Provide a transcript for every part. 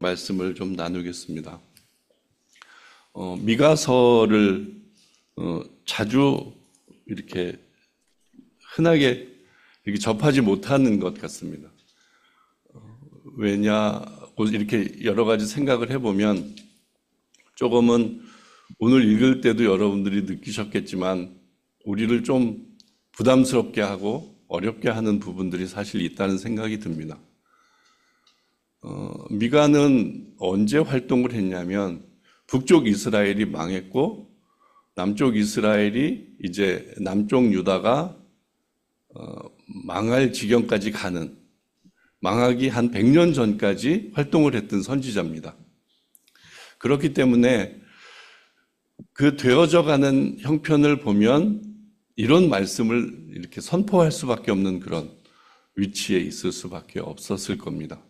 말씀을 좀 나누겠습니다. 미가서를 자주 이렇게 흔하게 이렇게 접하지 못하는 것 같습니다. 왜냐, 이렇게 여러 가지 생각을 해보면 조금은 오늘 읽을 때도 여러분들이 느끼셨겠지만 우리를 좀 부담스럽게 하고 어렵게 하는 부분들이 사실 있다는 생각이 듭니다. 미가는 언제 활동을 했냐면 북쪽 이스라엘이 망했고 남쪽 이스라엘이 이제 남쪽 유다가 망할 지경까지 가는, 망하기 한 100년 전까지 활동을 했던 선지자입니다. 그렇기 때문에 그 되어져 가는 형편을 보면 이런 말씀을 이렇게 선포할 수밖에 없는 그런 위치에 있을 수밖에 없었을 겁니다.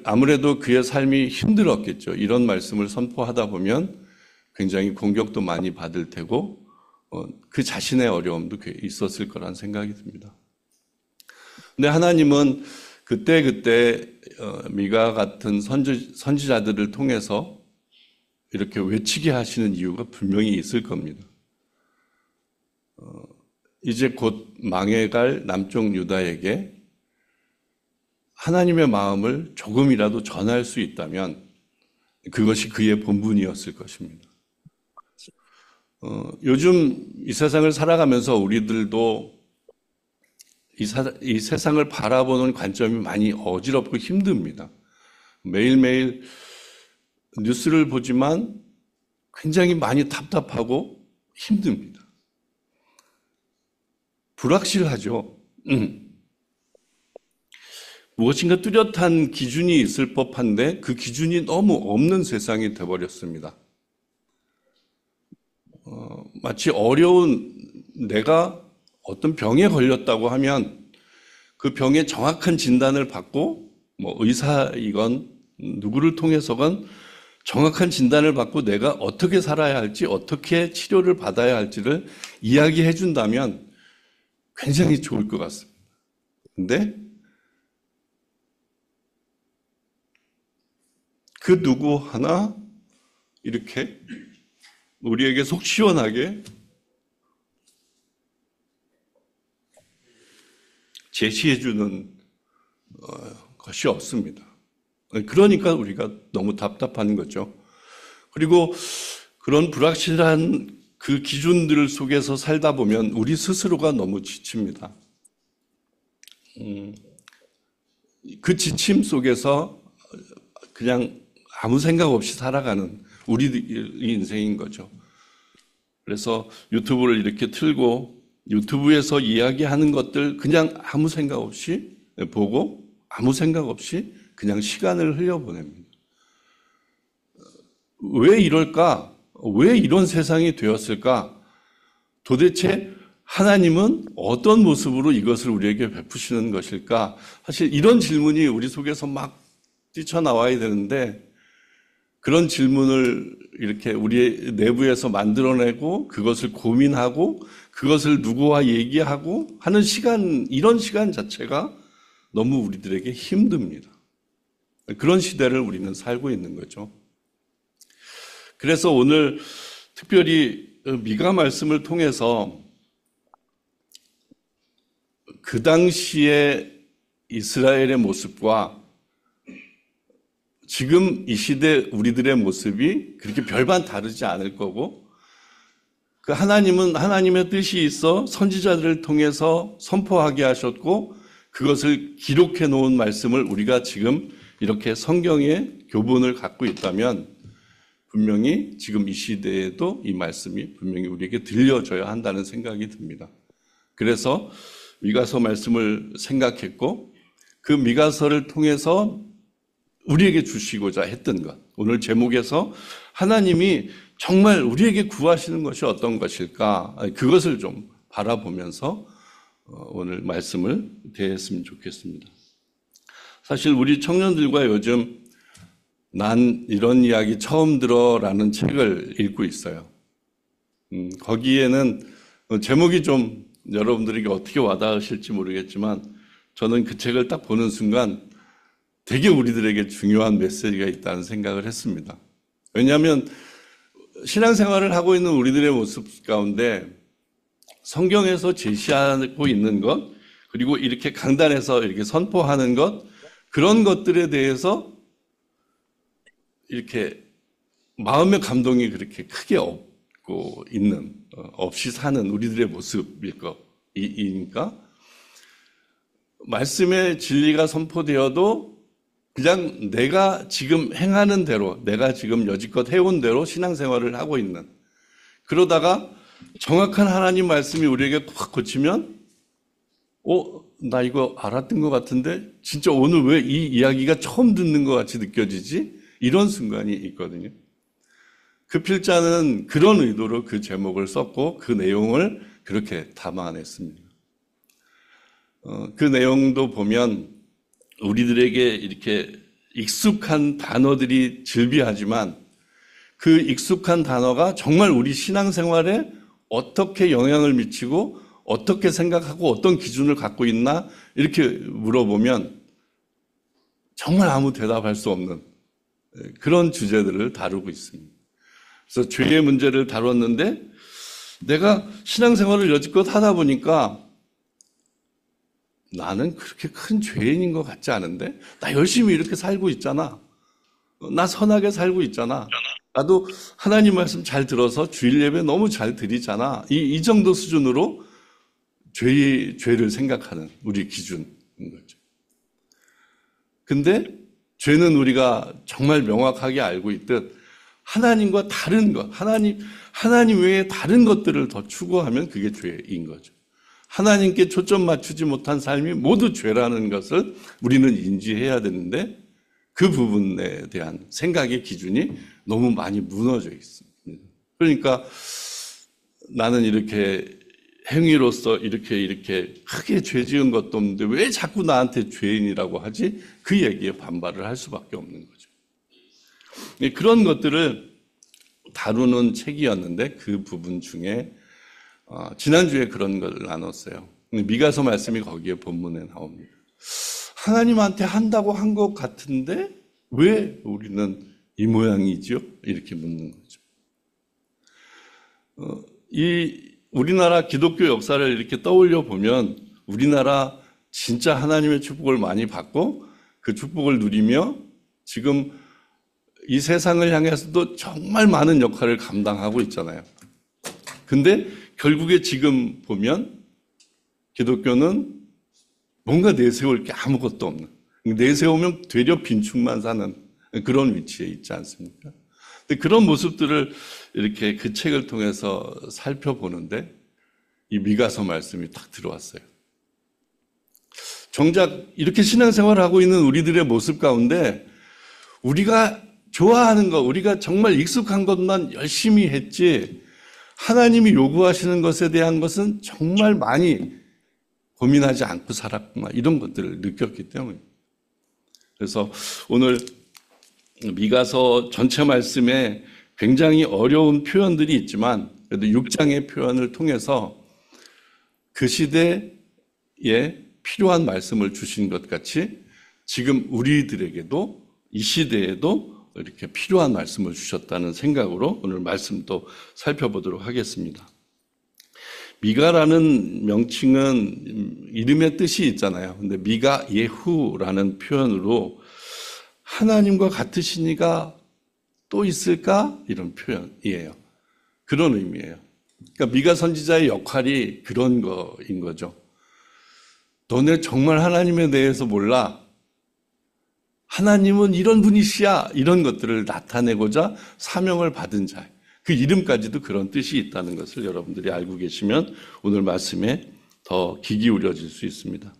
아무래도 그의 삶이 힘들었겠죠. 이런 말씀을 선포하다 보면 굉장히 공격도 많이 받을 테고 그 자신의 어려움도 있었을 거란 생각이 듭니다. 근데 하나님은 그때 미가 같은 선지자들을 통해서 이렇게 외치게 하시는 이유가 분명히 있을 겁니다. 이제 곧 망해갈 남쪽 유다에게 하나님의 마음을 조금이라도 전할 수 있다면 그것이 그의 본분이었을 것입니다. 요즘 이 세상을 살아가면서 우리들도 이 세상을 바라보는 관점이 많이 어지럽고 힘듭니다. 매일매일 뉴스를 보지만 굉장히 많이 답답하고 힘듭니다. 불확실하죠. 무엇인가 뚜렷한 기준이 있을 법한데 그 기준이 너무 없는 세상이 되어버렸습니다. 마치 어려운, 내가 어떤 병에 걸렸다고 하면 그 병의 정확한 진단을 받고 의사이건 누구를 통해서건 정확한 진단을 받고 내가 어떻게 살아야 할지, 어떻게 치료를 받아야 할지를 이야기해 준다면 굉장히 좋을 것 같습니다. 근데 그 누구 하나 이렇게 우리에게 속 시원하게 제시해주는 것이 없습니다. 그러니까 우리가 너무 답답한 거죠. 그리고 그런 불확실한 그 기준들 속에서 살다 보면 우리 스스로가 너무 지칩니다. 그 지침 속에서 그냥 아무 생각 없이 살아가는 우리 인생인 거죠. 그래서 유튜브를 이렇게 틀고 유튜브에서 이야기하는 것들 그냥 아무 생각 없이 보고 아무 생각 없이 그냥 시간을 흘려보냅니다. 왜 이럴까? 왜 이런 세상이 되었을까? 도대체 하나님은 어떤 모습으로 이것을 우리에게 베푸시는 것일까? 사실 이런 질문이 우리 속에서 막 뛰쳐나와야 되는데 그런 질문을 이렇게 우리 내부에서 만들어내고 그것을 고민하고 그것을 누구와 얘기하고 하는 시간, 이런 시간 자체가 너무 우리들에게 힘듭니다. 그런 시대를 우리는 살고 있는 거죠. 그래서 오늘 특별히 미가 말씀을 통해서 그 당시의 이스라엘의 모습과 지금 이 시대 우리들의 모습이 그렇게 별반 다르지 않을 거고, 그 하나님은 하나님의 뜻이 있어 선지자들을 통해서 선포하게 하셨고 그것을 기록해 놓은 말씀을 우리가 지금 이렇게 성경의 교본을 갖고 있다면 분명히 지금 이 시대에도 이 말씀이 분명히 우리에게 들려줘야 한다는 생각이 듭니다. 그래서 미가서 말씀을 생각했고 그 미가서를 통해서 우리에게 주시고자 했던 것, 오늘 제목에서 하나님이 정말 우리에게 구하시는 것이 어떤 것일까, 그것을 좀 바라보면서 오늘 말씀을 대했으면 좋겠습니다. 사실 우리 청년들과 요즘 난 이런 이야기 처음 들어라는 책을 읽고 있어요. 거기에는 제목이 좀 여러분들에게 어떻게 와닿으실지 모르겠지만 저는 그 책을 딱 보는 순간 되게 우리들에게 중요한 메시지가 있다는 생각을 했습니다. 왜냐하면 신앙생활을 하고 있는 우리들의 모습 가운데 성경에서 제시하고 있는 것, 그리고 이렇게 강단에서 이렇게 선포하는 것, 그런 것들에 대해서 이렇게 마음의 감동이 그렇게 크게 없고 있는, 없이 사는 우리들의 모습일 거이니까 말씀의 진리가 선포되어도 그냥 내가 지금 행하는 대로, 내가 지금 여지껏 해온 대로 신앙생활을 하고 있는, 그러다가 정확한 하나님 말씀이 우리에게 확 꽂히면 나 이거 알았던 것 같은데 진짜 오늘 왜 이 이야기가 처음 듣는 것 같이 느껴지지? 이런 순간이 있거든요. 그 필자는 그런 의도로 그 제목을 썼고 그 내용을 그렇게 담아냈습니다. 그 내용도 보면 우리들에게 이렇게 익숙한 단어들이 즐비하지만 그 익숙한 단어가 정말 우리 신앙생활에 어떻게 영향을 미치고 어떻게 생각하고 어떤 기준을 갖고 있나 이렇게 물어보면 정말 아무 대답할 수 없는 그런 주제들을 다루고 있습니다. 그래서 죄의 문제를 다뤘는데 내가 신앙생활을 여지껏 하다 보니까 나는 그렇게 큰 죄인인 것 같지 않은데? 나 열심히 이렇게 살고 있잖아. 나 선하게 살고 있잖아. 나도 하나님 말씀 잘 들어서 주일 예배 너무 잘 드리잖아. 이 정도 수준으로 죄를 생각하는 우리 기준인 거죠. 근데 죄는 우리가 정말 명확하게 알고 있듯 하나님과 다른 것, 하나님 외에 다른 것들을 더 추구하면 그게 죄인 거죠. 하나님께 초점 맞추지 못한 삶이 모두 죄라는 것을 우리는 인지해야 되는데 그 부분에 대한 생각의 기준이 너무 많이 무너져 있습니다. 그러니까 나는 이렇게 행위로서 이렇게 크게 죄 지은 것도 없는데 왜 자꾸 나한테 죄인이라고 하지? 그 얘기에 반발을 할 수밖에 없는 거죠. 그런 것들을 다루는 책이었는데 그 부분 중에 지난주에 그런 걸 나눴어요. 미가서 말씀이 거기에 본문에 나옵니다. 하나님한테 한다고 한 것 같은데 왜 우리는 이 모양이죠? 이렇게 묻는 거죠. 이 우리나라 기독교 역사를 이렇게 떠올려 보면 우리나라 진짜 하나님의 축복을 많이 받고 그 축복을 누리며 지금 이 세상을 향해서도 정말 많은 역할을 감당하고 있잖아요. 근데 결국에 지금 보면 기독교는 뭔가 내세울 게 아무것도 없는, 내세우면 되려 빈축만 사는 그런 위치에 있지 않습니까? 근데 그런 모습들을 이렇게 그 책을 통해서 살펴보는데 이 미가서 말씀이 딱 들어왔어요. 정작 이렇게 신앙생활을 하고 있는 우리들의 모습 가운데 우리가 좋아하는 것, 우리가 정말 익숙한 것만 열심히 했지 하나님이 요구하시는 것에 대한 것은 정말 많이 고민하지 않고 살았구나, 이런 것들을 느꼈기 때문에. 그래서 오늘 미가서 전체 말씀에 굉장히 어려운 표현들이 있지만 그래도 6장의 표현을 통해서 그 시대에 필요한 말씀을 주신 것 같이 지금 우리들에게도 이 시대에도 이렇게 필요한 말씀을 주셨다는 생각으로 오늘 말씀도 살펴보도록 하겠습니다. 미가라는 명칭은 이름의 뜻이 있잖아요. 근데 미가 예후라는 표현으로 하나님과 같으신 이가 또 있을까? 이런 표현이에요. 그런 의미예요. 그러니까 미가 선지자의 역할이 그런 거인 거죠. 너네 정말 하나님에 대해서 몰라? 하나님은 이런 분이시야. 이런 것들을 나타내고자 사명을 받은 자. 그 이름까지도 그런 뜻이 있다는 것을 여러분들이 알고 계시면 오늘 말씀에 더 귀 기울여질 수 있습니다.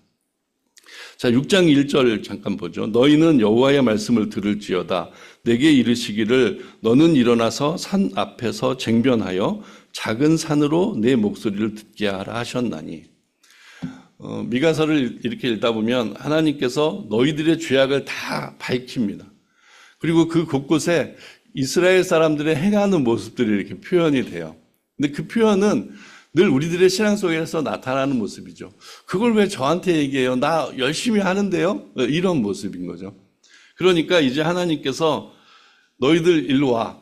자, 6장 1절 잠깐 보죠. 너희는 여호와의 말씀을 들을지어다. 내게 이르시기를 너는 일어나서 산 앞에서 쟁변하여 작은 산으로 내 목소리를 듣게 하라 하셨나니. 미가서를 이렇게 읽다 보면 하나님께서 너희들의 죄악을 다 밝힙니다. 그리고 그 곳곳에 이스라엘 사람들의 행하는 모습들이 이렇게 표현이 돼요. 근데 그 표현은 늘 우리들의 신앙 속에서 나타나는 모습이죠. 그걸 왜 저한테 얘기해요? 나 열심히 하는데요? 이런 모습인 거죠. 그러니까 이제 하나님께서 너희들 일로 와.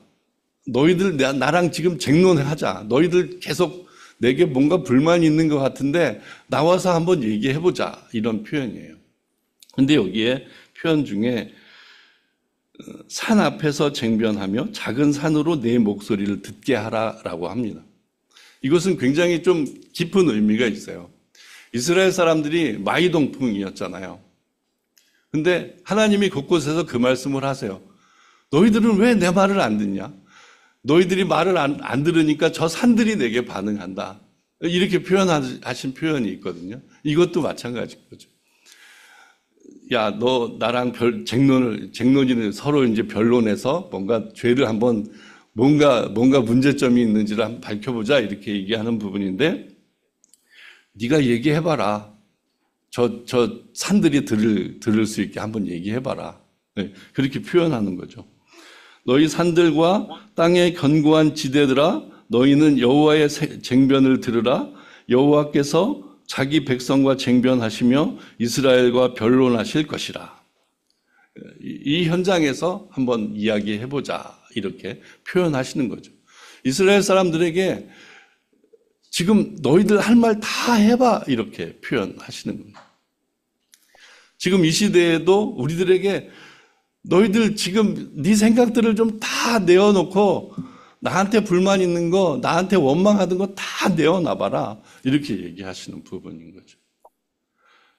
너희들 나랑 지금 쟁론하자. 너희들 계속 내게 뭔가 불만이 있는 것 같은데 나와서 한번 얘기해보자. 이런 표현이에요. 근데 여기에 표현 중에 산 앞에서 쟁변하며 작은 산으로 내 목소리를 듣게 하라라고 합니다. 이것은 굉장히 좀 깊은 의미가 있어요. 이스라엘 사람들이 마이동풍이었잖아요. 근데 하나님이 곳곳에서 그 말씀을 하세요. 너희들은 왜 내 말을 안 듣냐? 너희들이 말을 안 들으니까 저 산들이 내게 반응한다. 이렇게 표현하신 표현이 있거든요. 이것도 마찬가지인 거죠. 야, 너 나랑 쟁론이는 서로 이제 변론해서 뭔가 죄를 한번 뭔가 문제점이 있는지를 한번 밝혀보자. 이렇게 얘기하는 부분인데, 네가 얘기해봐라. 저 산들이 들을 수 있게 한번 얘기해봐라. 네, 그렇게 표현하는 거죠. 너희 산들과 땅의 견고한 지대들아, 너희는 여호와의 쟁변을 들으라. 여호와께서 자기 백성과 쟁변하시며 이스라엘과 변론하실 것이라. 이 현장에서 한번 이야기해보자. 이렇게 표현하시는 거죠. 이스라엘 사람들에게 지금 너희들 할 말 다 해봐. 이렇게 표현하시는 거예요. 지금 이 시대에도 우리들에게 너희들 지금 네 생각들을 좀 다 내어놓고 나한테 불만 있는 거, 나한테 원망하던 거 다 내어놔봐라. 이렇게 얘기하시는 부분인 거죠.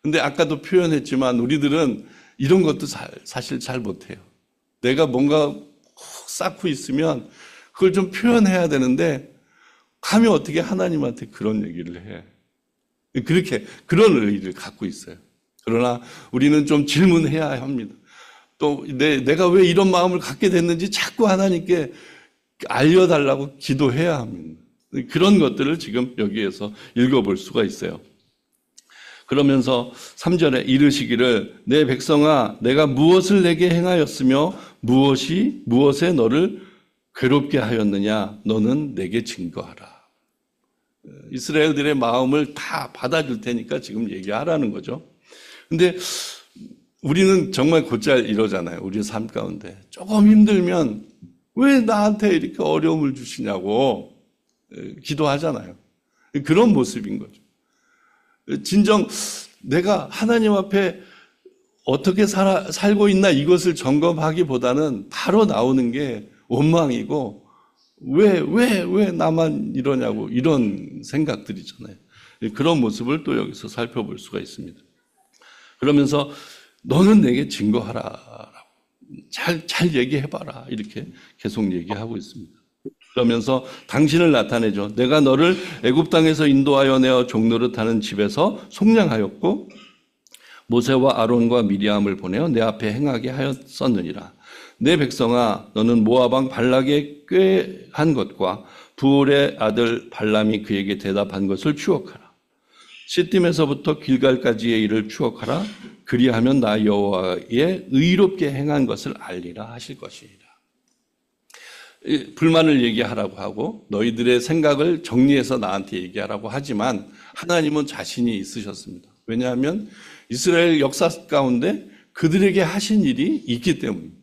근데 아까도 표현했지만 우리들은 이런 것도 사실 잘 못해요. 내가 뭔가 훅 쌓고 있으면 그걸 좀 표현해야 되는데 감히 어떻게 하나님한테 그런 얘기를 해. 그런 의의를 갖고 있어요. 그러나 우리는 좀 질문해야 합니다. 또 내가 왜 이런 마음을 갖게 됐는지 자꾸 하나님께 알려달라고 기도해야 합니다. 그런 것들을 지금 여기에서 읽어볼 수가 있어요. 그러면서 3절에 이르시기를 내 백성아 내가 무엇을 내게 행하였으며 무엇에 너를 괴롭게 하였느냐 너는 내게 증거하라. 이스라엘들의 마음을 다 받아줄 테니까 지금 얘기하라는 거죠. 근데 우리는 정말 곧잘 이러잖아요. 우리 삶 가운데 조금 힘들면 왜 나한테 이렇게 어려움을 주시냐고 기도하잖아요. 그런 모습인 거죠. 진정 내가 하나님 앞에 어떻게 살고 있나 이것을 점검하기보다는 바로 나오는 게 원망이고 왜 나만 이러냐고 이런 생각들이잖아요. 그런 모습을 또 여기서 살펴볼 수가 있습니다. 그러면서 너는 내게 증거하라. 잘 얘기해봐라. 이렇게 계속 얘기하고 있습니다. 그러면서 당신을 나타내죠. 내가 너를 애굽 땅에서 인도하여 내어 종노릇하는 집에서 속량하였고 모세와 아론과 미리암을 보내어 내 앞에 행하게 하였었느니라. 내 백성아 너는 모압 왕 발락의 꾀한 것과 부올의 아들 발람이 그에게 대답한 것을 추억하라. 시딤에서부터 길갈까지의 일을 추억하라. 그리하면 나 여호와의 의롭게 행한 것을 알리라 하실 것이니라. 불만을 얘기하라고 하고 너희들의 생각을 정리해서 나한테 얘기하라고 하지만 하나님은 자신이 있으셨습니다. 왜냐하면 이스라엘 역사 가운데 그들에게 하신 일이 있기 때문입니다.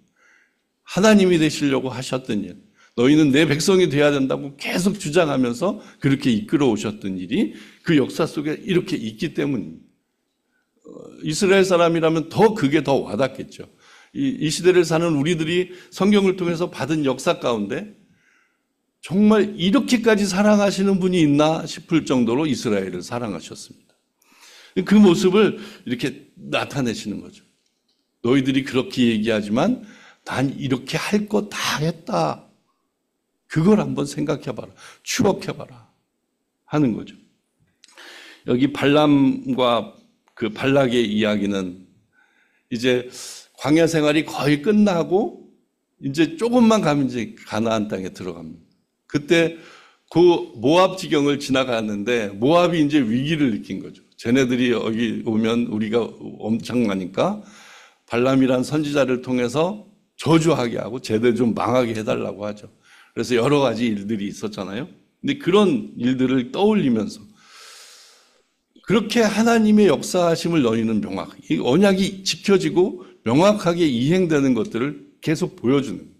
하나님이 되시려고 하셨던 일, 너희는 내 백성이 돼야 된다고 계속 주장하면서 그렇게 이끌어 오셨던 일이 그 역사 속에 이렇게 있기 때문입니다. 이스라엘 사람이라면 그게 더 와닿겠죠. 이 시대를 사는 우리들이 성경을 통해서 받은 역사 가운데 정말 이렇게까지 사랑하시는 분이 있나 싶을 정도로 이스라엘을 사랑하셨습니다. 그 모습을 이렇게 나타내시는 거죠. 너희들이 그렇게 얘기하지만 난 이렇게 할 거 다 했다. 그걸 한번 생각해봐라. 추억해봐라. 하는 거죠. 여기 발람과 그 발락의 이야기는 이제 광야 생활이 거의 끝나고 이제 조금만 가면 이제 가나안 땅에 들어갑니다. 그때 그 모압 지경을 지나갔는데 모압이 이제 위기를 느낀 거죠. 쟤네들이 여기 오면 우리가 엄청나니까 발람이란 선지자를 통해서 저주하게 하고 쟤들 좀 망하게 해달라고 하죠. 그래서 여러 가지 일들이 있었잖아요. 근데 그런 일들을 떠올리면서 그렇게 하나님의 역사하심을 너희는 명확히 이 언약이 지켜지고 명확하게 이행되는 것들을 계속 보여주는 거예요.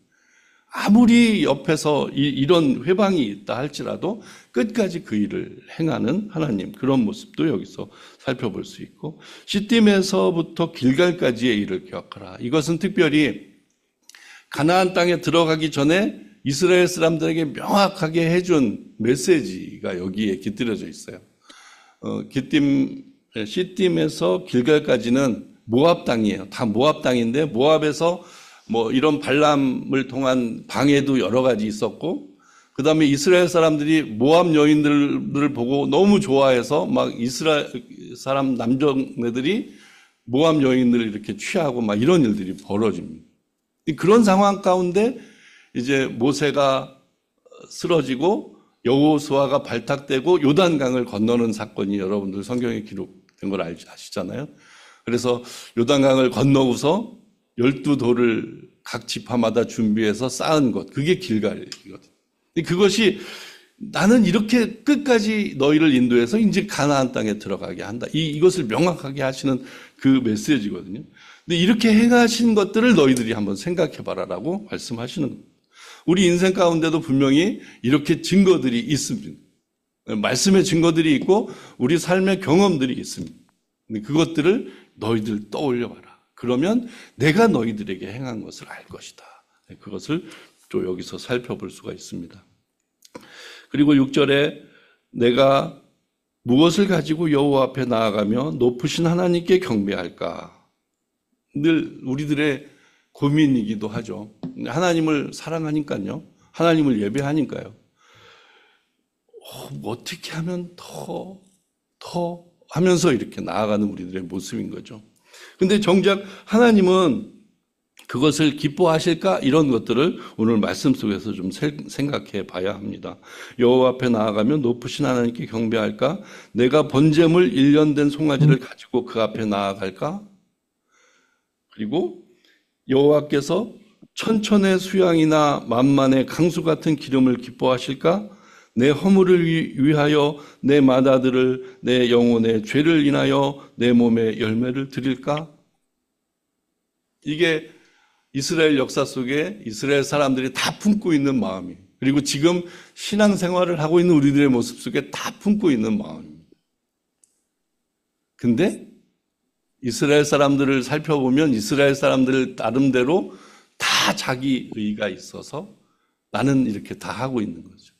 아무리 옆에서 이런 회방이 있다 할지라도 끝까지 그 일을 행하는 하나님, 그런 모습도 여기서 살펴볼 수 있고, 시딤에서부터 길갈까지의 일을 기억하라. 이것은 특별히 가나안 땅에 들어가기 전에 이스라엘 사람들에게 명확하게 해준 메시지가 여기에 깃들여져 있어요. 시딤에서 길갈까지는 모압 땅이에요. 다 모압 땅인데, 모압에서 뭐 이런 발람을 통한 방해도 여러 가지 있었고, 그 다음에 이스라엘 사람들이 모압 여인들을 보고 너무 좋아해서 막 이스라엘 사람 남정네들이 모압 여인들을 이렇게 취하고 막 이런 일들이 벌어집니다. 그런 상황 가운데 이제 모세가 쓰러지고 여호수아가 발탁되고 요단강을 건너는 사건이 여러분들 성경에 기록된 걸 아시잖아요. 그래서 요단강을 건너고서 12돌을 각 지파마다 준비해서 쌓은 것, 그게 길갈이거든요. 그것이 나는 이렇게 끝까지 너희를 인도해서 이제 가나안 땅에 들어가게 한다. 이것을 명확하게 하시는 그 메시지거든요. 근데 이렇게 행하신 것들을 너희들이 한번 생각해봐라라고 말씀하시는 겁니다. 우리 인생 가운데도 분명히 이렇게 증거들이 있습니다. 말씀의 증거들이 있고 우리 삶의 경험들이 있습니다. 근데 그것들을 너희들 떠올려봐라. 그러면 내가 너희들에게 행한 것을 알 것이다. 그것을 또 여기서 살펴볼 수가 있습니다. 그리고 6절에 내가 무엇을 가지고 여호와 앞에 나아가며 높으신 하나님께 경배할까? 늘 우리들의 고민이기도 하죠. 하나님을 사랑하니까요. 하나님을 예배하니까요. 어떻게 하면 더 하면서 이렇게 나아가는 우리들의 모습인 거죠. 근데 정작 하나님은 그것을 기뻐하실까? 이런 것들을 오늘 말씀 속에서 좀 생각해 봐야 합니다. 여호와 앞에 나아가면 높으신 하나님께 경배할까? 내가 번제물 1년 된 송아지를 가지고 그 앞에 나아갈까? 그리고 여호와께서 천천의 수양이나 만만의 강수 같은 기름을 기뻐하실까? 내 허물을 위하여 내 맏아들을 내 영혼의 죄를 인하여 내 몸에 열매를 드릴까? 이게 이스라엘 역사 속에 이스라엘 사람들이 다 품고 있는 마음이에요. 그리고 지금 신앙생활을 하고 있는 우리들의 모습 속에 다 품고 있는 마음입니다. 근데 이스라엘 사람들을 살펴보면 이스라엘 사람들 나름대로 다 자기 의가 있어서 나는 이렇게 다 하고 있는 거죠.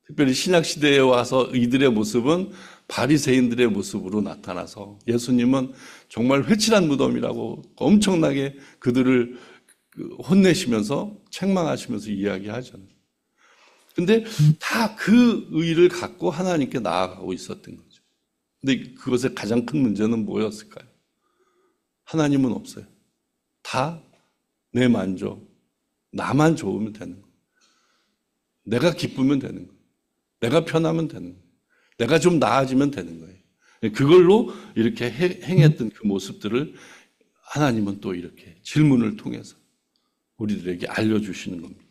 특별히 신약 시대에 와서 이들의 모습은 바리새인들의 모습으로 나타나서 예수님은 정말 회칠한 무덤이라고 엄청나게 그들을 혼내시면서 책망하시면서 이야기하잖아요. 근데 다 그 의를 갖고 하나님께 나아가고 있었던 거죠. 근데 그것의 가장 큰 문제는 뭐였을까요? 하나님은 없어요. 다 내 만족, 나만 좋으면 되는 거예요. 내가 기쁘면 되는 거예요. 내가 편하면 되는 거예요. 내가 좀 나아지면 되는 거예요. 그걸로 이렇게 행했던 그 모습들을 하나님은 또 이렇게 질문을 통해서 우리들에게 알려주시는 겁니다.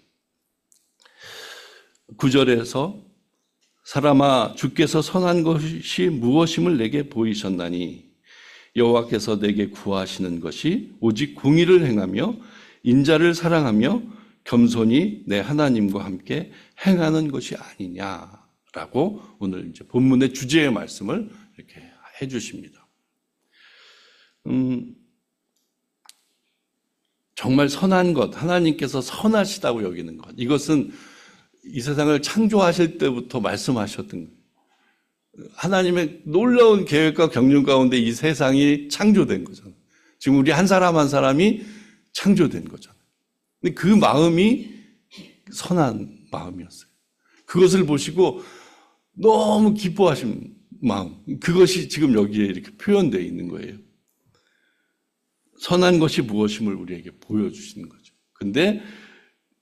9절에서 사람아 주께서 선한 것이 무엇임을 내게 보이셨나니 여호와께서 내게 구하시는 것이 오직 공의를 행하며 인자를 사랑하며 겸손히 내 하나님과 함께 행하는 것이 아니냐라고 오늘 이제 본문의 주제의 말씀을 이렇게 해주십니다. 정말 선한 것, 하나님께서 선하시다고 여기는 것, 이것은 이 세상을 창조하실 때부터 말씀하셨던 거예요. 하나님의 놀라운 계획과 경륜 가운데 이 세상이 창조된 거잖아요. 지금 우리 한 사람 한 사람이 창조된 거잖아요. 근데 그 마음이 선한 마음이었어요. 그것을 보시고 너무 기뻐하신 마음, 그것이 지금 여기에 이렇게 표현되어 있는 거예요. 선한 것이 무엇임을 우리에게 보여주시는 거죠. 근데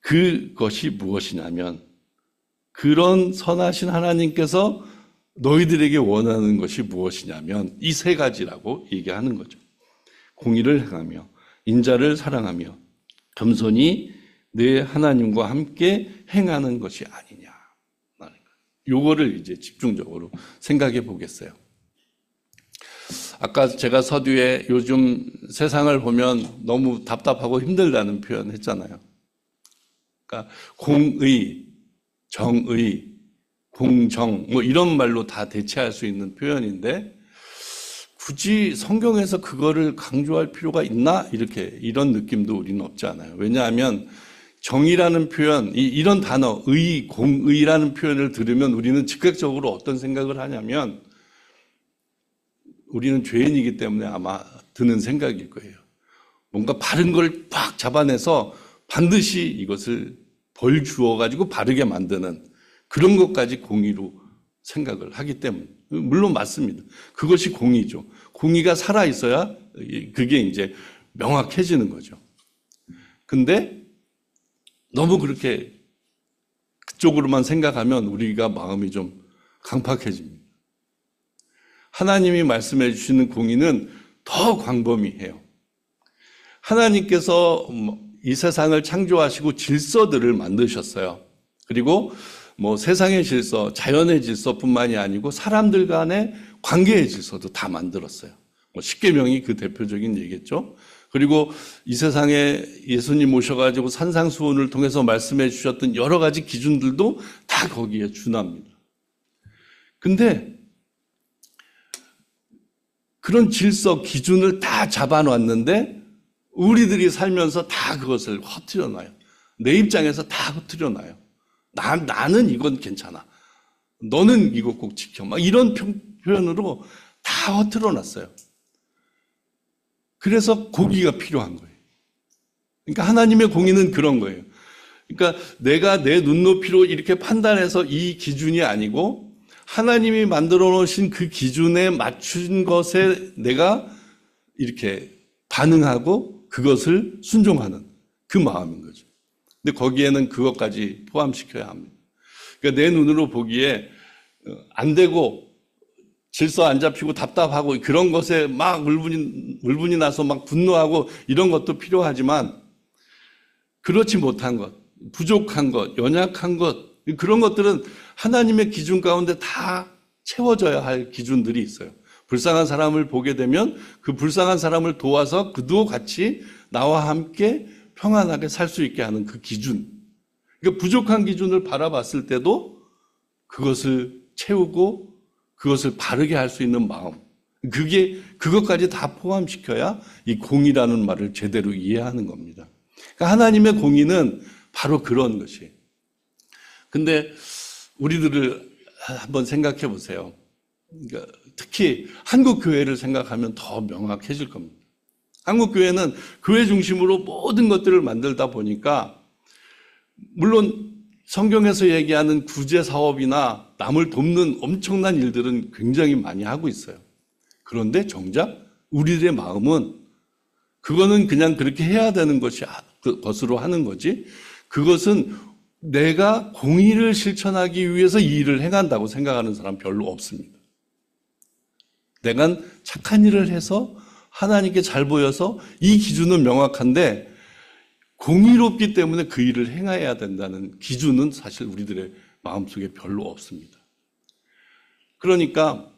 그것이 무엇이냐면 그런 선하신 하나님께서 너희들에게 원하는 것이 무엇이냐면 이 세 가지라고 얘기하는 거죠. 공의를 행하며 인자를 사랑하며 겸손히 내 하나님과 함께 행하는 것이 아니냐. 요거를 이제 집중적으로 생각해 보겠어요. 아까 제가 서두에 요즘 세상을 보면 너무 답답하고 힘들다는 표현 했잖아요. 그러니까 공의, 정의, 공정 뭐 이런 말로 다 대체할 수 있는 표현인데 굳이 성경에서 그거를 강조할 필요가 있나? 이런 느낌도 우리는 없지 않아요. 왜냐하면 정의라는 표현, 이런 단어, 의, 공의라는 표현을 들으면 우리는 즉각적으로 어떤 생각을 하냐면 우리는 죄인이기 때문에 아마 드는 생각일 거예요. 뭔가 바른 걸 팍 잡아내서 반드시 이것을 벌 주어가지고 바르게 만드는 그런 것까지 공의로 생각을 하기 때문에 물론 맞습니다. 그것이 공의죠. 공의가 살아있어야 그게 이제 명확해지는 거죠. 근데 너무 그렇게 그쪽으로만 생각하면 우리가 마음이 좀 강팍해집니다. 하나님이 말씀해 주시는 공의는 더 광범위해요. 하나님께서 이 세상을 창조하시고 질서들을 만드셨어요. 그리고 세상의 질서, 자연의 질서뿐만이 아니고 사람들 간의 관계의 질서도 다 만들었어요. 십계명이 그 대표적인 얘기겠죠. 그리고 이 세상에 예수님 오셔가지고 산상수훈을 통해서 말씀해 주셨던 여러 가지 기준들도 다 거기에 준합니다. 근데 그런 질서, 기준을 다 잡아놨는데 우리들이 살면서 다 그것을 허트려놔요. 내 입장에서 다 허트려놔요. 나는 이건 괜찮아. 너는 이거 꼭 지켜. 막 이런 표현으로 다 허트려놨어요. 그래서 공의가 필요한 거예요. 그러니까 하나님의 공의는 그런 거예요. 그러니까 내가 내 눈높이로 이렇게 판단해서 이 기준이 아니고 하나님이 만들어 놓으신 그 기준에 맞춘 것에 내가 이렇게 반응하고 그것을 순종하는 그 마음인 거죠. 근데 거기에는 그것까지 포함시켜야 합니다. 그러니까 내 눈으로 보기에 안 되고 질서 안 잡히고 답답하고 그런 것에 막 울분이 나서 막 분노하고 이런 것도 필요하지만 그렇지 못한 것, 부족한 것, 연약한 것 그런 것들은 하나님의 기준 가운데 다 채워져야 할 기준들이 있어요. 불쌍한 사람을 보게 되면 그 불쌍한 사람을 도와서 그도 같이 나와 함께 평안하게 살 수 있게 하는 그 기준. 그러니까 부족한 기준을 바라봤을 때도 그것을 채우고 그것을 바르게 할 수 있는 마음. 그것까지 다 포함시켜야 이 공의라는 말을 제대로 이해하는 겁니다. 그러니까 하나님의 공의는 바로 그런 것이에요. 근데 우리들을 한번 생각해 보세요. 그러니까 특히 한국 교회를 생각하면 더 명확해질 겁니다. 한국 교회는 교회 중심으로 모든 것들을 만들다 보니까 물론 성경에서 얘기하는 구제 사업이나 남을 돕는 엄청난 일들은 굉장히 많이 하고 있어요. 그런데 정작 우리들의 마음은 그거는 그냥 그렇게 해야 되는 것으로 하는 거지 그것은 내가 공의를 실천하기 위해서 이 일을 행한다고 생각하는 사람 별로 없습니다. 내가 착한 일을 해서 하나님께 잘 보여서 이 기준은 명확한데 공의롭기 때문에 그 일을 행해야 된다는 기준은 사실 우리들의 마음속에 별로 없습니다. 그러니까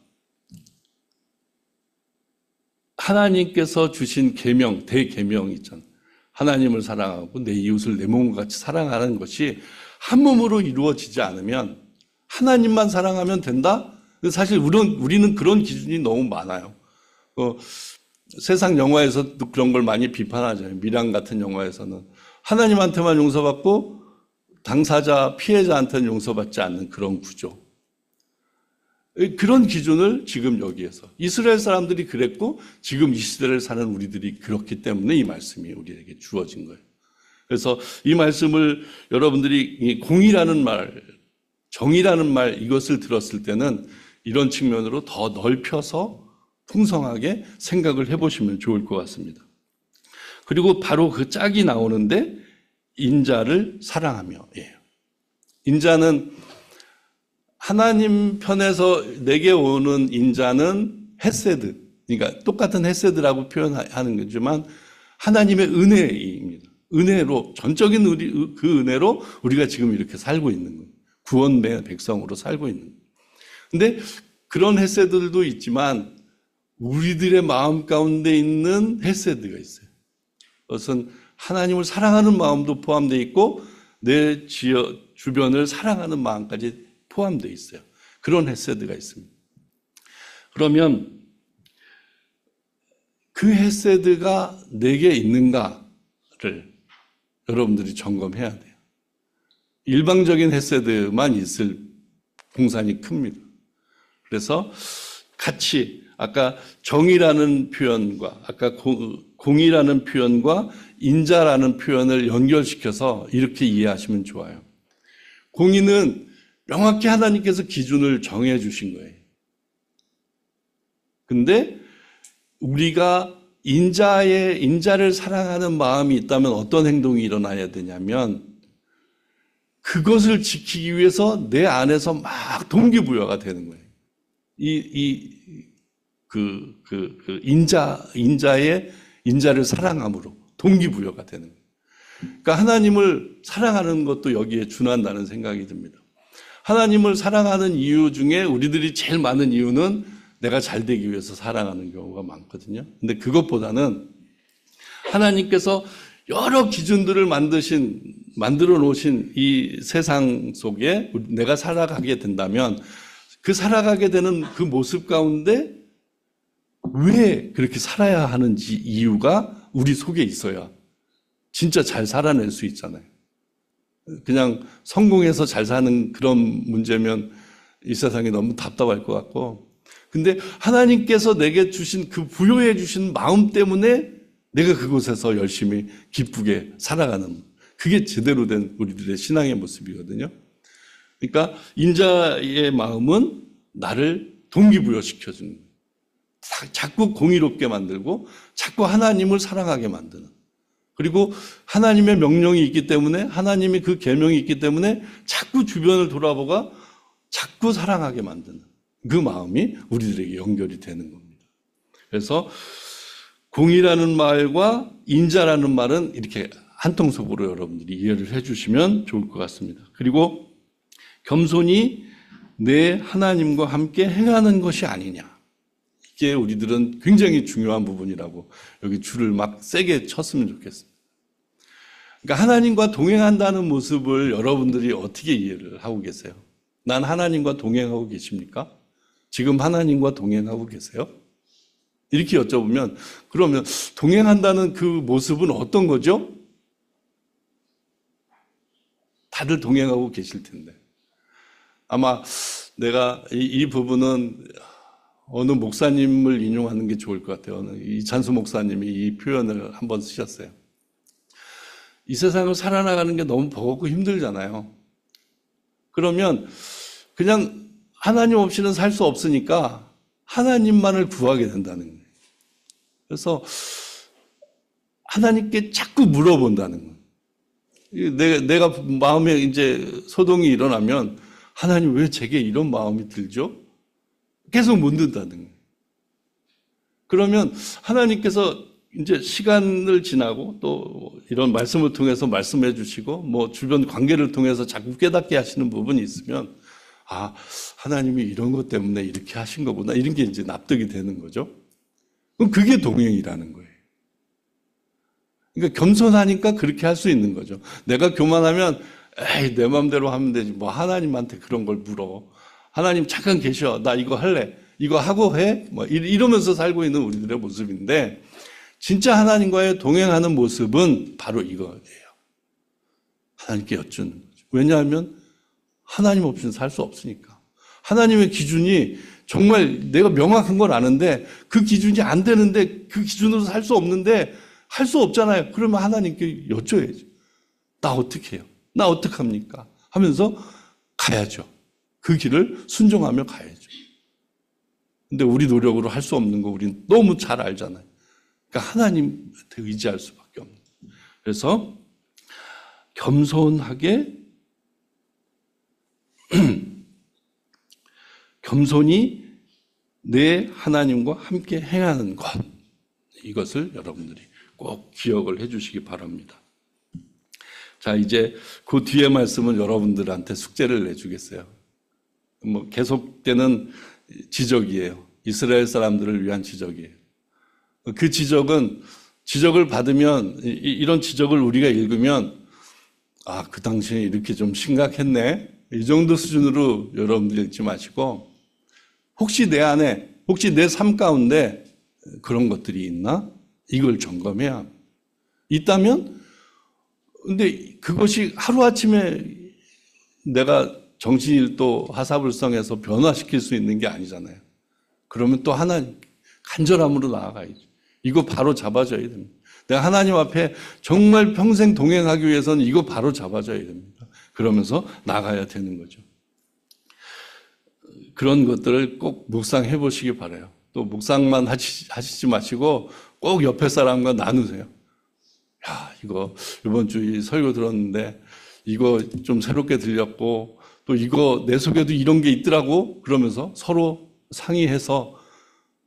하나님께서 주신 계명, 대계명 있잖아요. 하나님을 사랑하고 내 이웃을 내 몸과 같이 사랑하는 것이 한 몸으로 이루어지지 않으면 하나님만 사랑하면 된다? 사실 우리는 그런 기준이 너무 많아요. 세상 영화에서도 그런 걸 많이 비판하잖아요. 미랑 같은 영화에서는 하나님한테만 용서받고 당사자, 피해자한테는 용서받지 않는 그런 구조. 그런 기준을 지금 여기에서 이스라엘 사람들이 그랬고 지금 이 시대를 사는 우리들이 그렇기 때문에 이 말씀이 우리에게 주어진 거예요. 그래서 이 말씀을 여러분들이 공의라는 말, 정의라는 말 이것을 들었을 때는 이런 측면으로 더 넓혀서 풍성하게 생각을 해보시면 좋을 것 같습니다. 그리고 바로 그 짝이 나오는데 인자를 사랑하며 예요. 인자는 하나님 편에서 내게 오는 인자는 헤세드, 그러니까 똑같은 헤세드라고 표현하는 거지만 하나님의 은혜입니다. 은혜로 전적인 그 은혜로 우리가 지금 이렇게 살고 있는 거예요. 구원의 백성으로 살고 있는 거예요. 근데 그런 헤세드들도 있지만 우리들의 마음 가운데 있는 헤세드가 있어요. 그것은 하나님을 사랑하는 마음도 포함되어 있고 내 주변을 사랑하는 마음까지 포함되어 있어요. 그런 헤세드가 있습니다. 그러면 그 헤세드가 내게 있는가를 여러분들이 점검해야 돼요. 일방적인 헤세드만 있을 공산이 큽니다. 그래서 같이 아까 정의라는 표현과 아까 공의라는 표현과 인자라는 표현을 연결시켜서 이렇게 이해하시면 좋아요. 공의는 명확히 하나님께서 기준을 정해 주신 거예요. 근데 우리가 인자를 사랑하는 마음이 있다면 어떤 행동이 일어나야 되냐면 그것을 지키기 위해서 내 안에서 막 동기부여가 되는 거예요. 인자를 사랑함으로 동기부여가 되는 거예요. 그러니까 하나님을 사랑하는 것도 여기에 준한다는 생각이 듭니다. 하나님을 사랑하는 이유 중에 우리들이 제일 많은 이유는 내가 잘 되기 위해서 사랑하는 경우가 많거든요. 근데 그것보다는 하나님께서 여러 기준들을 만들어 놓으신 이 세상 속에 내가 살아가게 된다면 그 살아가게 되는 그 모습 가운데 왜 그렇게 살아야 하는지 이유가 우리 속에 있어야 진짜 잘 살아낼 수 있잖아요. 그냥 성공해서 잘 사는 그런 문제면 이 세상이 너무 답답할 것 같고, 근데 하나님께서 내게 주신 그 부여해 주신 마음 때문에 내가 그곳에서 열심히 기쁘게 살아가는, 그게 제대로 된 우리들의 신앙의 모습이거든요. 그러니까 인자의 마음은 나를 동기부여시켜주는 거예요. 자꾸 공의롭게 만들고 자꾸 하나님을 사랑하게 만드는, 그리고 하나님의 명령이 있기 때문에, 하나님의 그 계명이 있기 때문에 자꾸 주변을 돌아보고 자꾸 사랑하게 만드는 그 마음이 우리들에게 연결이 되는 겁니다. 그래서 공의라는 말과 인자라는 말은 이렇게 한통속으로 여러분들이 이해를 해주시면 좋을 것 같습니다. 그리고 겸손히 내 하나님과 함께 행하는 것이 아니냐, 이게 우리들은 굉장히 중요한 부분이라고 여기 줄을 막 세게 쳤으면 좋겠습니다. 그러니까 하나님과 동행한다는 모습을 여러분들이 어떻게 이해를 하고 계세요? 난 하나님과 동행하고 계십니까? 지금 하나님과 동행하고 계세요? 이렇게 여쭤보면, 그러면 동행한다는 그 모습은 어떤 거죠? 다들 동행하고 계실 텐데. 아마 내가 이 부분은 어느 목사님을 인용하는 게 좋을 것 같아요. 이찬수 목사님이 이 표현을 한번 쓰셨어요. 이 세상을 살아나가는 게 너무 버겁고 힘들잖아요. 그러면 그냥 하나님 없이는 살 수 없으니까 하나님만을 구하게 된다는 거예요. 그래서 하나님께 자꾸 물어본다는 거예요. 내가 마음에 이제 소동이 일어나면 하나님 왜 제게 이런 마음이 들죠? 계속 묻는다는 거예요. 그러면 하나님께서 이제 시간을 지나고 또 이런 말씀을 통해서 말씀해 주시고 뭐 주변 관계를 통해서 자꾸 깨닫게 하시는 부분이 있으면, 아, 하나님이 이런 것 때문에 이렇게 하신 거구나, 이런 게 이제 납득이 되는 거죠. 그럼 그게 동행이라는 거예요. 그러니까 겸손하니까 그렇게 할 수 있는 거죠. 내가 교만하면 에이, 내 마음대로 하면 되지, 뭐 하나님한테 그런 걸 물어. 하나님 잠깐 계셔, 나 이거 할래, 이거 하고 해, 뭐 이러면서 살고 있는 우리들의 모습인데, 진짜 하나님과의 동행하는 모습은 바로 이거예요. 하나님께 여쭈는 거죠. 왜냐하면 하나님 없이는 살 수 없으니까. 하나님의 기준이 정말 내가 명확한 걸 아는데 그 기준이 안 되는데, 그 기준으로 살 수 없는데 할 수 없잖아요. 그러면 하나님께 여쭤야죠. 나 어떻게 해요? 나 어떡합니까? 하면서 가야죠. 그 길을 순종하며 가야죠. 근데 우리 노력으로 할 수 없는 거 우리는 너무 잘 알잖아요. 그러니까 하나님한테 의지할 수밖에 없는 거예요. 그래서 겸손히 내 하나님과 함께 행하는 것, 이것을 여러분들이 꼭 기억을 해 주시기 바랍니다. 자, 이제 그 뒤에 말씀은 여러분들한테 숙제를 내주겠어요. 뭐 계속되는 지적이에요. 이스라엘 사람들을 위한 지적이에요. 그 지적을 받으면, 이런 지적을 우리가 읽으면, 아, 그 당시에 이렇게 좀 심각했네. 이 정도 수준으로 여러분들 읽지 마시고, 혹시 내 안에, 혹시 내 삶 가운데 그런 것들이 있나? 이걸 점검해야 합니다. 있다면, 근데 그것이 하루아침에 내가 정신일도 하사불성해서 변화시킬 수 있는 게 아니잖아요. 그러면 또 하나님 간절함으로 나아가야죠. 이거 바로 잡아줘야 됩니다. 내가 하나님 앞에 정말 평생 동행하기 위해서는 이거 바로 잡아줘야 됩니다. 그러면서 나가야 되는 거죠. 그런 것들을 꼭 묵상해 보시기 바라요. 또 묵상만 하시지 마시고 꼭 옆에 사람과 나누세요. 야, 이거 이번 주 설교 들었는데 이거 좀 새롭게 들렸고 또 이거 내 속에도 이런 게 있더라고. 그러면서 서로 상의해서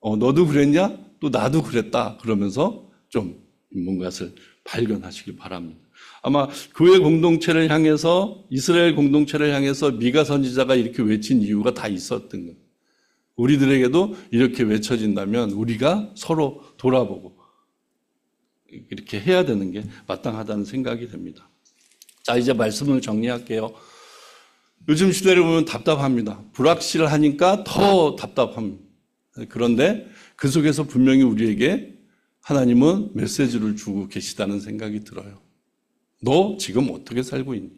너도 그랬냐? 또 나도 그랬다. 그러면서 좀 뭔가를 발견하시기 바랍니다. 아마 교회 공동체를 향해서 이스라엘 공동체를 향해서 미가 선지자가 이렇게 외친 이유가 다 있었던 거예요. 우리들에게도 이렇게 외쳐진다면 우리가 서로 돌아보고 이렇게 해야 되는 게 마땅하다는 생각이 됩니다. 자, 이제 말씀을 정리할게요. 요즘 시대를 보면 답답합니다. 불확실하니까 더 답답합니다. 그런데 그 속에서 분명히 우리에게 하나님은 메시지를 주고 계시다는 생각이 들어요. 너 지금 어떻게 살고 있니?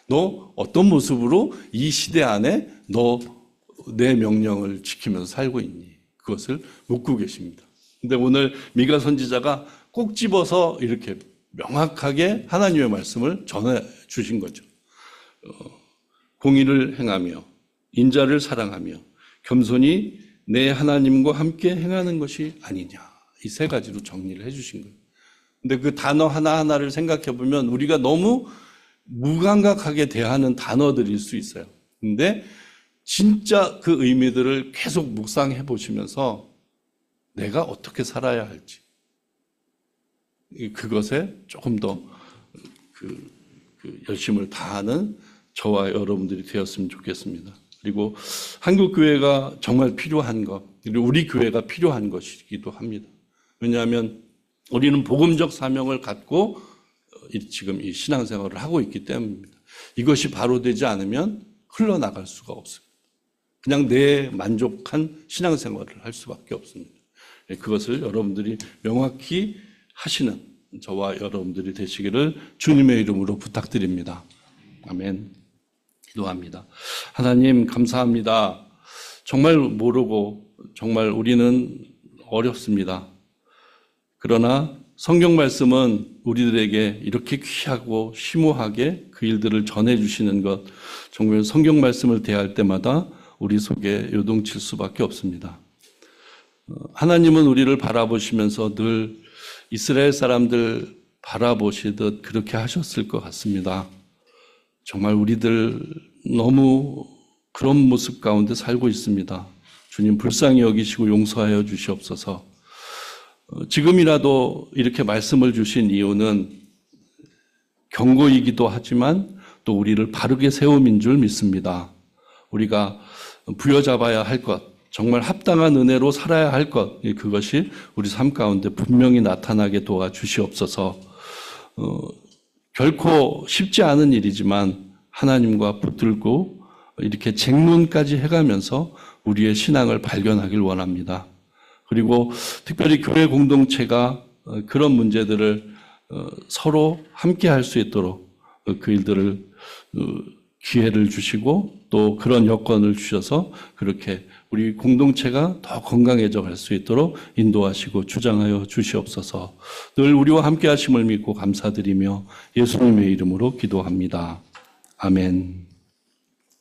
너 어떤 모습으로 이 시대 안에 너 내 명령을 지키면서 살고 있니? 그것을 묻고 계십니다. 근데 오늘 미가 선지자가 꼭 집어서 이렇게 명확하게 하나님의 말씀을 전해 주신 거죠. 공의를 행하며 인자를 사랑하며 겸손히 내 하나님과 함께 행하는 것이 아니냐. 이 세 가지로 정리를 해 주신 거예요. 근데 그 단어 하나하나를 생각해 보면 우리가 너무 무감각하게 대하는 단어들일 수 있어요. 근데 진짜 그 의미들을 계속 묵상해 보시면서 내가 어떻게 살아야 할지 그것에 조금 더 열심을 다하는 저와 여러분들이 되었으면 좋겠습니다. 그리고 한국교회가 정말 필요한 것, 그리고 우리 교회가 필요한 것이기도 합니다. 왜냐하면 우리는 복음적 사명을 갖고 지금 이 신앙생활을 하고 있기 때문입니다. 이것이 바로 되지 않으면 흘러나갈 수가 없습니다. 그냥 내 만족한 신앙생활을 할 수밖에 없습니다. 그것을 여러분들이 명확히 하시는 저와 여러분들이 되시기를 주님의 이름으로 부탁드립니다. 아멘. 기도합니다. 하나님 감사합니다. 정말 모르고 정말 우리는 어렵습니다. 그러나 성경 말씀은 우리들에게 이렇게 귀하고 심오하게 그 일들을 전해주시는 것, 정말 성경 말씀을 대할 때마다 우리 속에 요동칠 수밖에 없습니다. 하나님은 우리를 바라보시면서 늘 이스라엘 사람들 바라보시듯 그렇게 하셨을 것 같습니다. 정말 우리들 너무 그런 모습 가운데 살고 있습니다. 주님 불쌍히 여기시고 용서하여 주시옵소서. 지금이라도 이렇게 말씀을 주신 이유는 경고이기도 하지만 또 우리를 바르게 세움인 줄 믿습니다. 우리가 부여잡아야 할 것, 정말 합당한 은혜로 살아야 할 것, 그것이 우리 삶 가운데 분명히 나타나게 도와주시옵소서. 결코 쉽지 않은 일이지만 하나님과 붙들고 이렇게 쟁론까지 해가면서 우리의 신앙을 발견하길 원합니다. 그리고 특별히 교회 공동체가 그런 문제들을 서로 함께 할 수 있도록 그 일들을 기회를 주시고 또 그런 여건을 주셔서 그렇게 우리 공동체가 더 건강해져 갈 수 있도록 인도하시고 주장하여 주시옵소서. 늘 우리와 함께 하심을 믿고 감사드리며 예수님의 이름으로 기도합니다. 아멘.